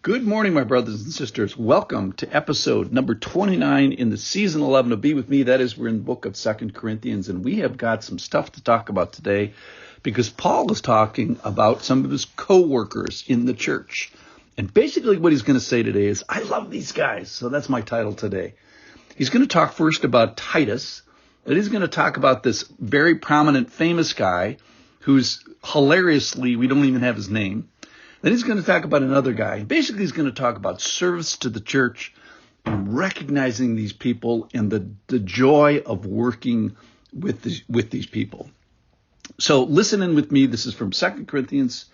Good morning, my brothers and sisters. Welcome to episode number 29 in the season 11 of Be With Me. That is, we're in the book of 2 Corinthians, and we have got some stuff to talk about today because Paul is talking about some of his co-workers in the church. And basically what he's going to say today is, I love these guys. So that's my title today. He's going to talk first about Titus. Then he's going to talk about this very prominent, famous guy who's hilariously, we don't even have his name. Then he's going to talk about another guy. Basically, he's going to talk about service to the church and recognizing these people and the joy of working with these people. So listen in with me. This is from 2 Corinthians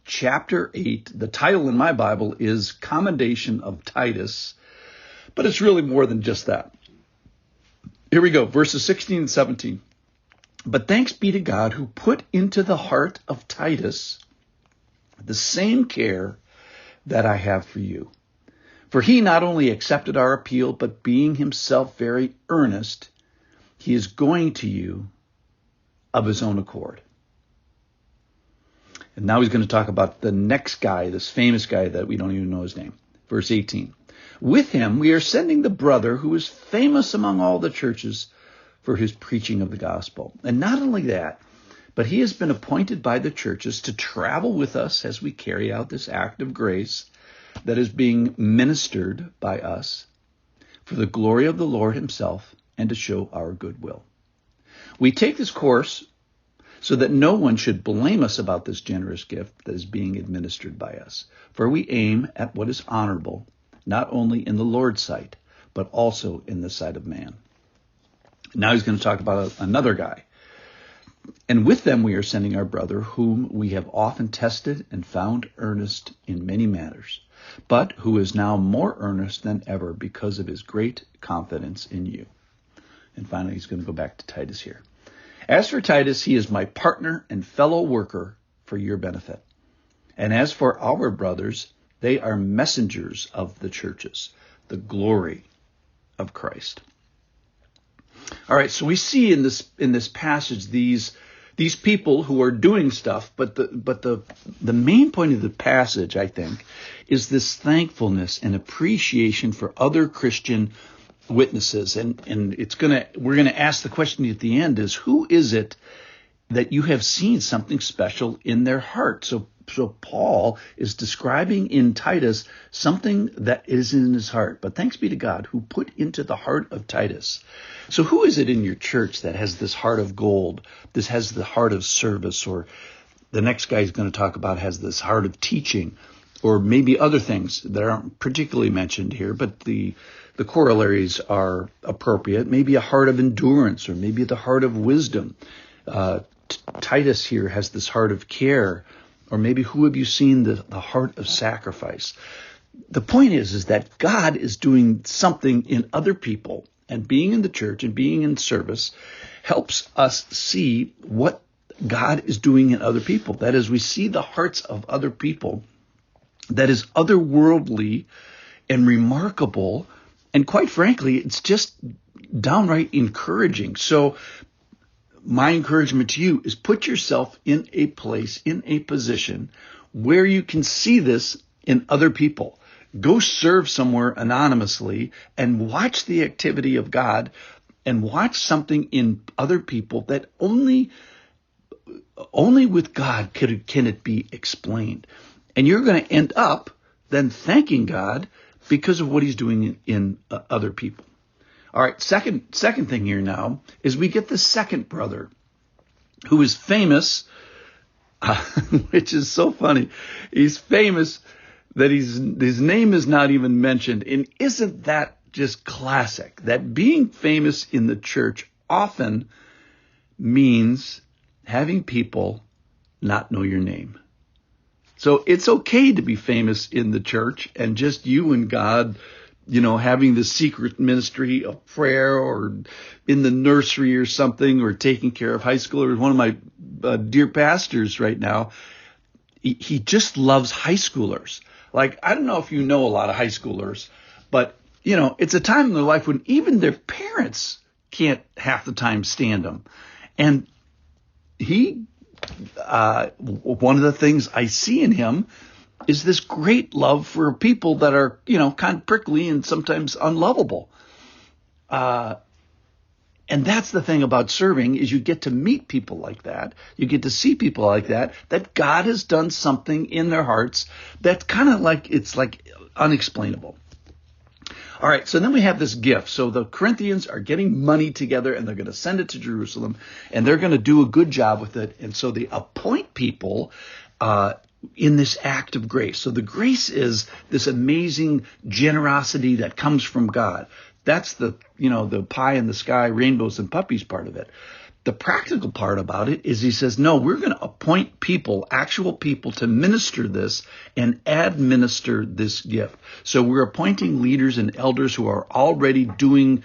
chapter 8. The title in my Bible is Commendation of Titus, but it's really more than just that. Here we go, verses 16 and 17. But thanks be to God who put into the heart of Titus the same care that I have for you. For he not only accepted our appeal, but being himself very earnest, he is going to you of his own accord. And now he's going to talk about the next guy, this famous guy that we don't even know his name. Verse 18. With him we are sending the brother who is famous among all the churches for his preaching of the gospel. And not only that, but he has been appointed by the churches to travel with us as we carry out this act of grace that is being ministered by us for the glory of the Lord himself and to show our goodwill. We take this course so that no one should blame us about this generous gift that is being administered by us. For we aim at what is honorable, not only in the Lord's sight, but also in the sight of man. Now he's going to talk about another guy. And with them we are sending our brother, whom we have often tested and found earnest in many matters, but who is now more earnest than ever because of his great confidence in you. And finally, he's going to go back to Titus here. As for Titus, he is my partner and fellow worker for your benefit. And as for our brothers, they are messengers of the churches, the glory of Christ. All right, so we see in this passage these people who are doing stuff, but the main point of the passage, I think, is this thankfulness and appreciation for other Christian witnesses, and we're gonna ask the question at the end is, who is it that you have seen something special in their heart? So Paul is describing in Titus something that is in his heart. But thanks be to God who put into the heart of Titus. So who is it in your church that has this heart of gold? This has the heart of service, or the next guy is going to talk about has this heart of teaching, or maybe other things that aren't particularly mentioned here, but the corollaries are appropriate. Maybe a heart of endurance, or maybe the heart of wisdom. Titus here has this heart of care. Or maybe who have you seen the heart of sacrifice? The point is that God is doing something in other people, and being in the church and being in service helps us see what God is doing in other people. That is, we see the hearts of other people that is otherworldly and remarkable. And quite frankly, it's just downright encouraging. So my encouragement to you is put yourself in a place, in a position where you can see this in other people. Go serve somewhere anonymously and watch the activity of God and watch something in other people that only with God can it be explained. And you're going to end up then thanking God because of what he's doing in other people. All right, second thing here now is we get the second brother who is famous, which is so funny. He's famous that his name is not even mentioned. And isn't that just classic? That being famous in the church often means having people not know your name. So it's okay to be famous in the church and just you and God, having the secret ministry of prayer, or in the nursery or something, or taking care of high schoolers. One of my dear pastors right now, he just loves high schoolers. Like, I don't know if you know a lot of high schoolers, but, it's a time in their life when even their parents can't half the time stand them. And he, one of the things I see in him is this great love for people that are, kind of prickly and sometimes unlovable. And that's the thing about serving, is you get to meet people like that. You get to see people like that God has done something in their hearts that's kind of like, it's like unexplainable. All right, so then we have this gift. So the Corinthians are getting money together, and they're going to send it to Jerusalem, and they're going to do a good job with it. And so they appoint people in this act of grace. So the grace is this amazing generosity that comes from God. That's the pie in the sky, rainbows and puppies part of it. The practical part about it is he says, no, we're going to appoint people, actual people, to minister this and administer this gift. So we're appointing leaders and elders who are already doing,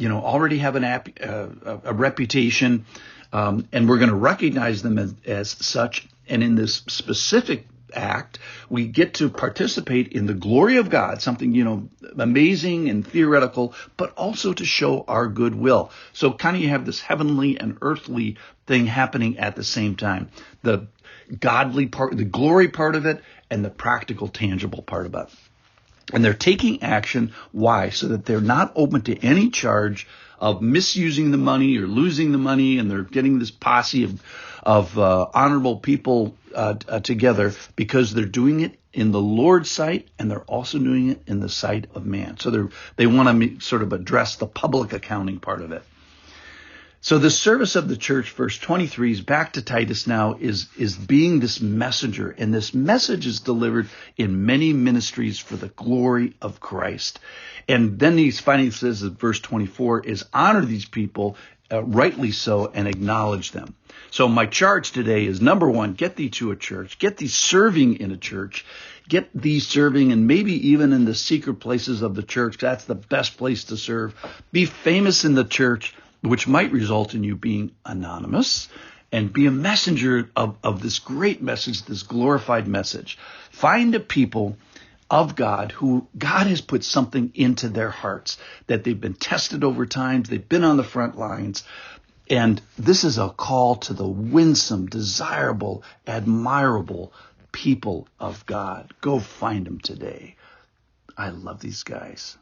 already have a reputation, and we're going to recognize them as such. And in this specific act, we get to participate in the glory of God, something, amazing and theoretical, but also to show our goodwill. So kind of you have this heavenly and earthly thing happening at the same time. The godly part, the glory part of it, and the practical, tangible part of it. And they're taking action. Why? So that they're not open to any charge of misusing the money or losing the money, and they're getting this posse of honorable people together, because they're doing it in the Lord's sight, and they're also doing it in the sight of man. So they want to sort of address the public accounting part of it. So the service of the church, verse 23, is back to Titus now, is being this messenger. And this message is delivered in many ministries for the glory of Christ. And then he finally says in verse 24 is honor these people, rightly so, and acknowledge them. So my charge today is, number one, get thee to a church. Get thee serving in a church. Get thee serving, and maybe even in the secret places of the church. That's the best place to serve. Be famous in the church, which might result in you being anonymous, and be a messenger of this great message, this glorified message. Find a people of God who God has put something into their hearts, that they've been tested over time, they've been on the front lines. And this is a call to the winsome, desirable, admirable people of God. Go find them today. I love these guys.